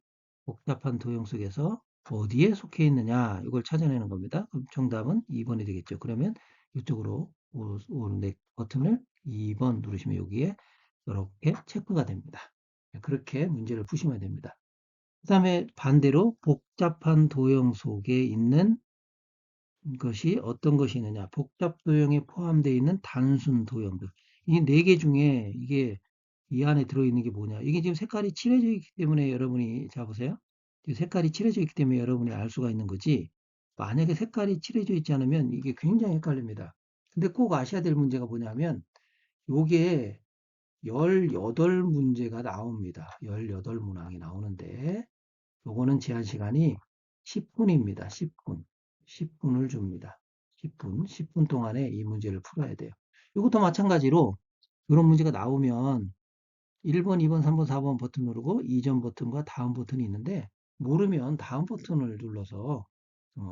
복잡한 도형 속에서 어디에 속해 있느냐 이걸 찾아내는 겁니다. 그럼 정답은 2번이 되겠죠. 그러면 이쪽으로 오는 버튼을 2번 누르시면 여기에 이렇게 체크가 됩니다. 그렇게 문제를 푸시면 됩니다. 그 다음에 반대로 복잡한 도형 속에 있는 것이 어떤 것이 있느냐. 복잡 도형에 포함되어 있는 단순 도형들. 이 네 개 중에 이게 이 안에 들어있는 게 뭐냐. 이게 지금 색깔이 칠해져 있기 때문에 여러분이, 자 보세요. 색깔이 칠해져 있기 때문에 여러분이 알 수가 있는 거지. 만약에 색깔이 칠해져 있지 않으면 이게 굉장히 헷갈립니다. 근데 꼭 아셔야 될 문제가 뭐냐면 요게 18문제가 나옵니다. 18문항이 나오는데 요거는 제한 시간이 10분입니다. 10분. 10분을 줍니다. 10분 동안에 이 문제를 풀어야 돼요. 이것도 마찬가지로 이런 문제가 나오면 1번, 2번, 3번, 4번 버튼 누르고 이전 버튼과 다음 버튼이 있는데 모르면 다음 버튼을 눌러서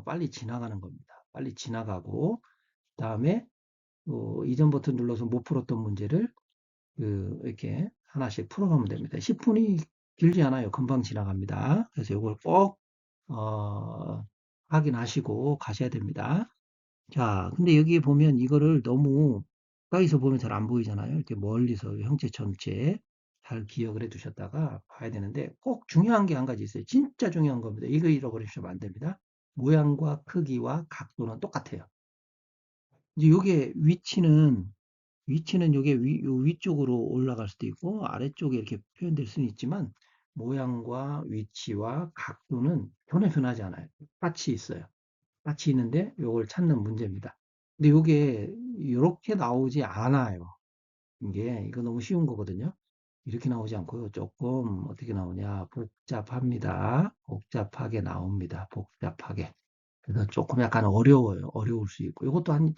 빨리 지나가는 겁니다. 빨리 지나가고 그다음에 이전 버튼 눌러서 못 풀었던 문제를 이렇게 하나씩 풀어가면 됩니다. 10분이 길지 않아요. 금방 지나갑니다. 그래서 이걸 꼭 어, 확인하시고 가셔야 됩니다. 자, 근데 여기 보면 이거를 너무 가까이서 보면 잘 안 보이잖아요. 이렇게 멀리서 형체 전체 잘 기억을 해 두셨다가 봐야 되는데 꼭 중요한 게 한 가지 있어요. 진짜 중요한 겁니다. 이거 잃어버리시면 안 됩니다. 모양과 크기와 각도는 똑같아요. 이제 요게 위치는 요게 요 위쪽으로 올라갈 수도 있고 아래쪽에 이렇게 표현될 수는 있지만 모양과 위치와 각도는 전혀 변하지 않아요. 똑같이 있어요. 똑같이 있는데 요걸 찾는 문제입니다. 근데 요게 이렇게 나오지 않아요. 이거 너무 쉬운 거거든요. 이렇게 나오지 않고요. 조금 어떻게 나오냐. 복잡합니다. 복잡하게 나옵니다. 복잡하게. 그래서 조금 약간 어려워요. 어려울 수 있고. 이것도 한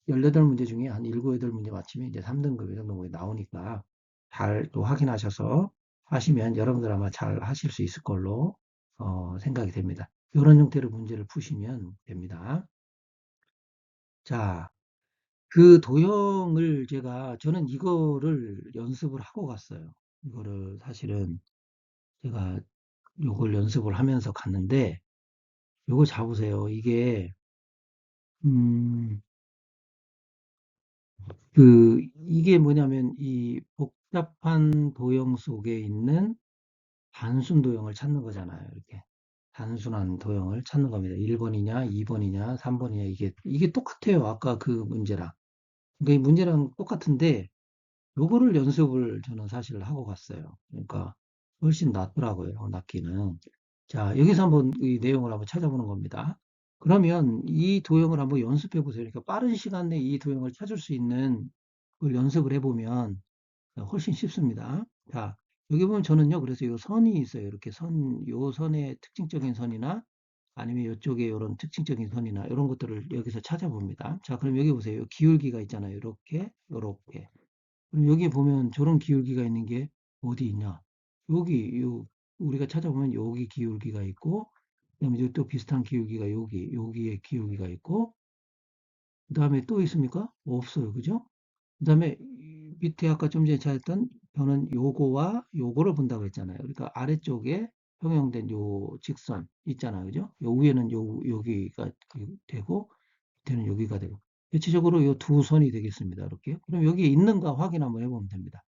18문제 중에 한 7, 8문제 맞히면 이제 3등급 이 정도 나오니까 잘 또 확인하셔서 하시면 여러분들 아마 잘 하실 수 있을 걸로 생각이 됩니다. 이런 형태로 문제를 푸시면 됩니다. 자, 그 도형을 저는 이거를 연습을 하고 갔어요. 이거를 사실은 제가 요걸 연습을 하면서 갔는데 요거 잡으세요. 음, 이게 뭐냐면 이 복잡한 도형 속에 있는 단순 도형을 찾는 거잖아요. 이렇게 단순한 도형을 찾는 겁니다. 1번이냐, 2번이냐, 3번이냐 이게 똑같아요. 아까 그 문제랑. 그러니까 이 문제랑 똑같은데 요거를 연습을 저는 사실 하고 갔어요. 그러니까 훨씬 낫더라고요. 낫기는. 자, 여기서 한번 이 내용을 한번 찾아보는 겁니다. 그러면 이 도형을 한번 연습해 보세요. 그러니까 빠른 시간 내에 이 도형을 찾을 수 있는 걸 연습을 해보면 훨씬 쉽습니다. 자, 여기 보면 저는요, 그래서 요 선이 있어요. 이렇게 요 선의 특징적인 선이나 아니면 이쪽에 이런 특징적인 선이나 이런 것들을 여기서 찾아봅니다. 자, 그럼 여기 보세요. 기울기가 있잖아요. 이렇게, 이렇게. 그럼 여기 보면 저런 기울기가 있는 게 어디 있냐? 우리가 찾아보면 여기 기울기가 있고, 그다음에 또 비슷한 기울기가 여기에 기울기가 있고, 그 다음에 또 있습니까? 없어요. 그죠? 그 다음에 밑에 아까 좀 전에 찾았던 저는 요거와 요거를 본다고 했잖아요. 그러니까 아래쪽에 평형된 요 직선 있잖아요. 그죠? 요 위에는 여기가 되고, 밑에는 여기가 되고. 대체적으로 요 두 선이 되겠습니다. 이렇게. 그럼 여기에 있는가 확인 한번 해보면 됩니다.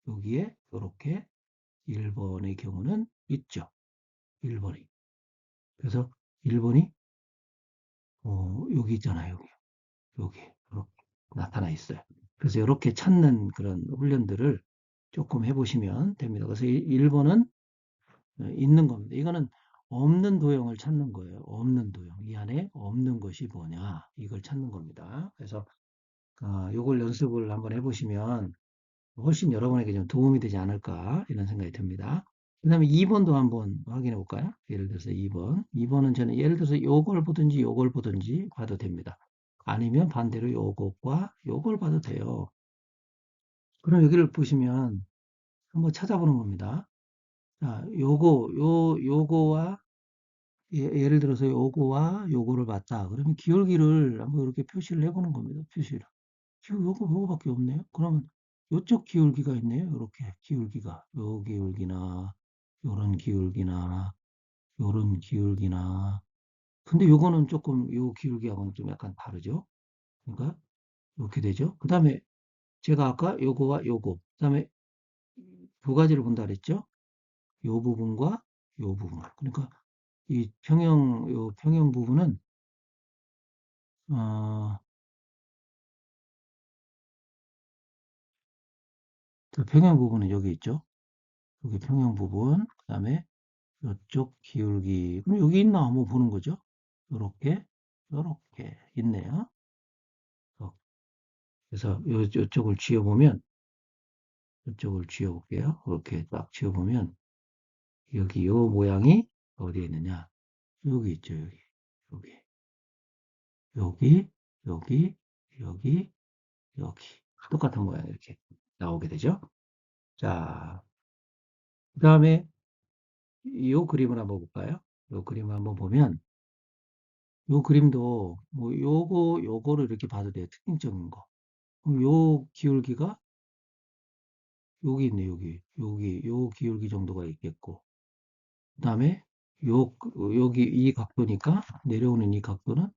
여기에 이렇게 1번의 경우는 있죠. 1번이. 그래서 1번이 여기 있잖아요. 여기 이렇게 나타나 있어요. 그래서 이렇게 찾는 그런 훈련들을 조금 해보시면 됩니다. 그래서 1번은 있는 겁니다. 이거는 없는 도형을 찾는 거예요. 없는 도형. 이 안에 없는 것이 뭐냐. 이걸 찾는 겁니다. 그래서 이걸 연습을 한번 해보시면 훨씬 여러분에게 좀 도움이 되지 않을까 이런 생각이 듭니다. 그다음에 2번도 한번 확인해 볼까요? 예를 들어서 2번. 2번은 저는 예를 들어서 요걸 보든지 요걸 보든지 봐도 됩니다. 아니면 반대로 요것과 요걸 봐도 돼요. 그럼 여기를 보시면 한번 찾아보는 겁니다. 자, 요거와 예를 들어서 요거와 요거를 봤다. 그러면 기울기를 한번 이렇게 표시를 해보는 겁니다. 표시를. 요거밖에 없네요. 그러면 요쪽 기울기가 있네요. 이렇게 기울기가. 요 기울기나 요런 기울기나 요런 기울기나. 근데 요거는 조금 요 기울기하고는 좀 약간 다르죠. 그러니까 이렇게 되죠. 그 다음에 제가 아까 요거와 요거. 그 다음에 두 가지를 본다 그랬죠. 요 부분과 요 부분. 그러니까 이 요 평형 부분은 어, 그 평형 부분은 여기 있죠. 여기 평형 부분. 그다음에 이쪽 기울기. 그럼 여기 있나 한번 보는 거죠. 요렇게 요렇게 있네요. 어, 그래서 요쪽을 쥐어보면 이쪽을 쥐어볼게요. 이렇게 딱 쥐어보면 여기 요 모양이 어디에 있느냐? 여기 있죠. 여기 여기 여기 여기 여기 여기 똑같은 모양 이렇게 나오게 되죠. 자, 그 다음에 이 그림을 한번 볼까요? 이 그림을 한번 보면 이 그림도 뭐 요거를 이렇게 봐도 돼요. 특징적인 거. 요 기울기가 여기 있네. 여기 요 기울기 정도가 있겠고 그다음에 여기 이 각도니까 내려오는 이 각도는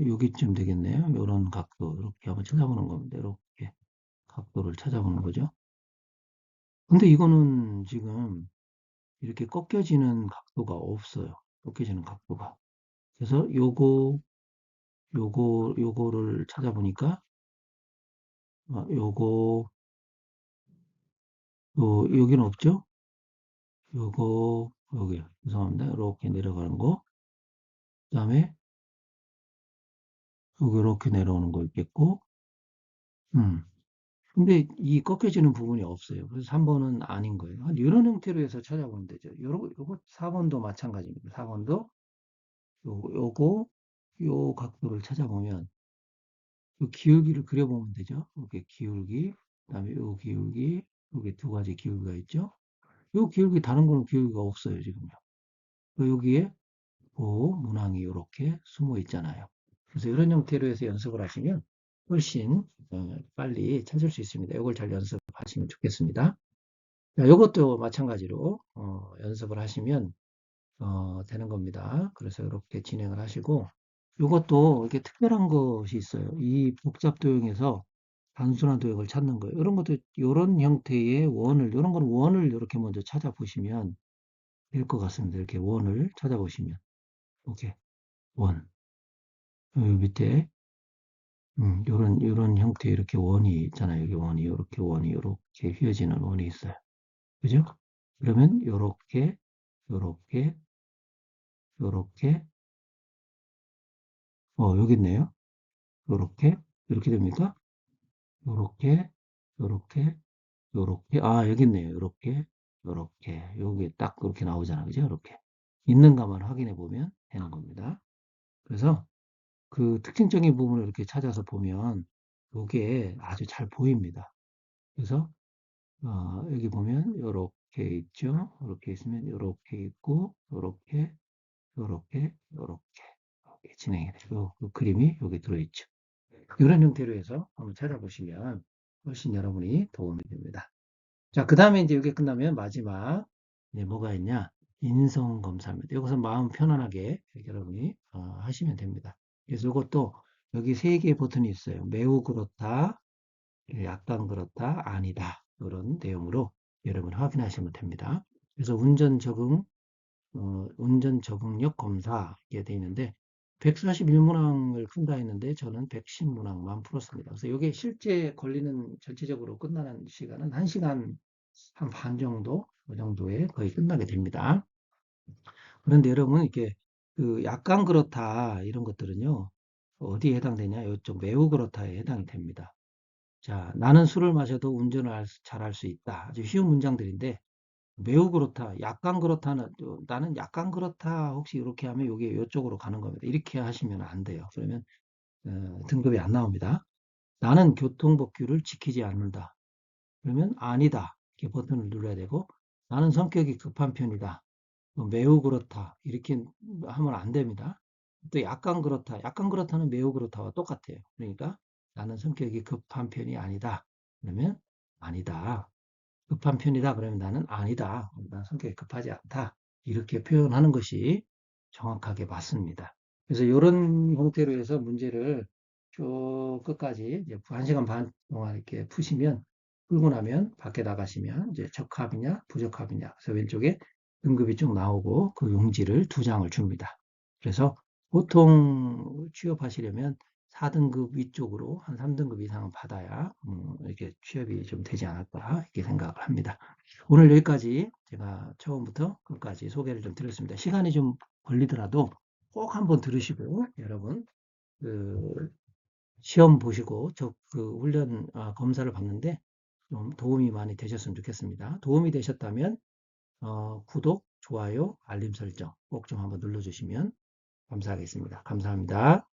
여기쯤 되겠네요. 요런 각도 이렇게 한번 찾아보는 겁니다. 이렇게 각도를 찾아보는 거죠. 근데 이거는 지금 이렇게 꺾여지는 각도가 없어요. 꺾여지는 각도가. 그래서 요거를 찾아보니까, 요거, 여기는 없죠? 여기, 죄송합니다. 이렇게 내려가는 거. 그 다음에, 여기 이렇게 내려오는 거 있겠고, 음. 근데 이 꺾여지는 부분이 없어요. 그래서 3번은 아닌 거예요. 이런 형태로 해서 찾아보면 되죠. 요거 4번도 마찬가지입니다. 4번도 요 각도를 찾아보면, 요 기울기를 그려보면 되죠. 이렇게 기울기, 그다음에 요 기울기, 여기 두 가지 기울기가 있죠. 요 기울기 다른 거는 기울기가 없어요, 지금요. 여기에 문항이 이렇게 숨어 있잖아요. 그래서 이런 형태로 해서 연습을 하시면 훨씬 빨리 찾을 수 있습니다. 이걸 잘 연습하시면 좋겠습니다. 자, 이것도 마찬가지로 연습을 하시면 되는 겁니다. 그래서 이렇게 진행을 하시고 이것도 이렇게 특별한 것이 있어요. 이 복잡 도형에서 단순한 도형을 찾는 거예요. 이런 것도 이런 형태의 이런 거는 원을 이렇게 먼저 찾아보시면 될 것 같습니다. 이렇게 원을 찾아보시면 이렇게 원 여기 밑에 요런 형태 이렇게 원이 있잖아요. 여기 원이 이렇게 휘어지는 원이 있어요. 그죠? 그러면 요렇게 요렇게 여기 있네요. 요렇게 이렇게 됩니까? 요렇게 요렇게 요렇게 여기 있네요. 요렇게 여기 딱 그렇게 나오잖아. 그죠? 이렇게 있는가만 확인해 보면 되는 겁니다. 그래서 그 특징적인 부분을 이렇게 찾아서 보면 요게 아주 잘 보입니다. 그래서 여기 보면 요렇게 있죠. 요렇게 있으면 요렇게 있고 요렇게 이렇게 진행이 돼요. 그 그림이 여기 들어있죠. 이런 형태로 해서 한번 찾아보시면 훨씬 여러분이 도움이 됩니다. 자, 그 다음에 이제 이게 끝나면 마지막 이제 뭐가 있냐? 인성 검사입니다. 여기서 마음 편안하게 여러분이 하시면 됩니다. 그래서 이것도 여기 세 개의 버튼이 있어요. 매우 그렇다, 약간 그렇다, 아니다. 이런 내용으로 여러분 확인하시면 됩니다. 그래서 운전 적응력 검사 이게 돼 있는데 141문항을 푼다 했는데 저는 110문항만 풀었습니다. 그래서 이게 실제 걸리는 전체적으로 끝나는 시간은 1시간 한 반 정도, 그 정도에 거의 끝나게 됩니다. 그런데 여러분, 이렇게 그 약간 그렇다 이런 것들은요, 어디에 해당되냐? 이쪽 매우 그렇다에 해당이 됩니다. 자, 나는 술을 마셔도 운전을 잘할 수 있다. 아주 쉬운 문장들인데 매우 그렇다, 약간 그렇다는, 나는 약간 그렇다, 혹시 이렇게 하면 이게 이쪽으로 가는 겁니다. 이렇게 하시면 안 돼요. 그러면 등급이 안 나옵니다. 나는 교통법규를 지키지 않는다. 그러면 아니다. 이렇게 버튼을 눌러야 되고, 나는 성격이 급한 편이다. 매우 그렇다. 이렇게 하면 안 됩니다. 또 약간 그렇다. 약간 그렇다는 매우 그렇다와 똑같아요. 그러니까 나는 성격이 급한 편이 아니다. 그러면 아니다. 급한 편이다. 그러면 나는 아니다. 나는 성격이 급하지 않다. 이렇게 표현하는 것이 정확하게 맞습니다. 그래서 이런 형태로 해서 문제를 쭉 끝까지 이제 1시간 반 동안 이렇게 푸시면, 풀고 나면 밖에 나가시면 이제 적합이냐 부적합이냐, 그래서 왼쪽에 등급이 쭉 나오고 그 용지를 2장을 줍니다. 그래서 보통 취업하시려면 4등급 위쪽으로 한 3등급 이상은 받아야 이렇게 취업이 좀 되지 않을까 이렇게 생각을 합니다. 오늘 여기까지 제가 처음부터 끝까지 소개를 좀 드렸습니다. 시간이 좀 걸리더라도 꼭 한번 들으시고, 여러분 그 시험 보시고 저 그 훈련 검사를 받는데 좀 도움이 많이 되셨으면 좋겠습니다. 도움이 되셨다면 구독, 좋아요, 알림 설정 꼭 좀 한번 눌러주시면 감사하겠습니다. 감사합니다.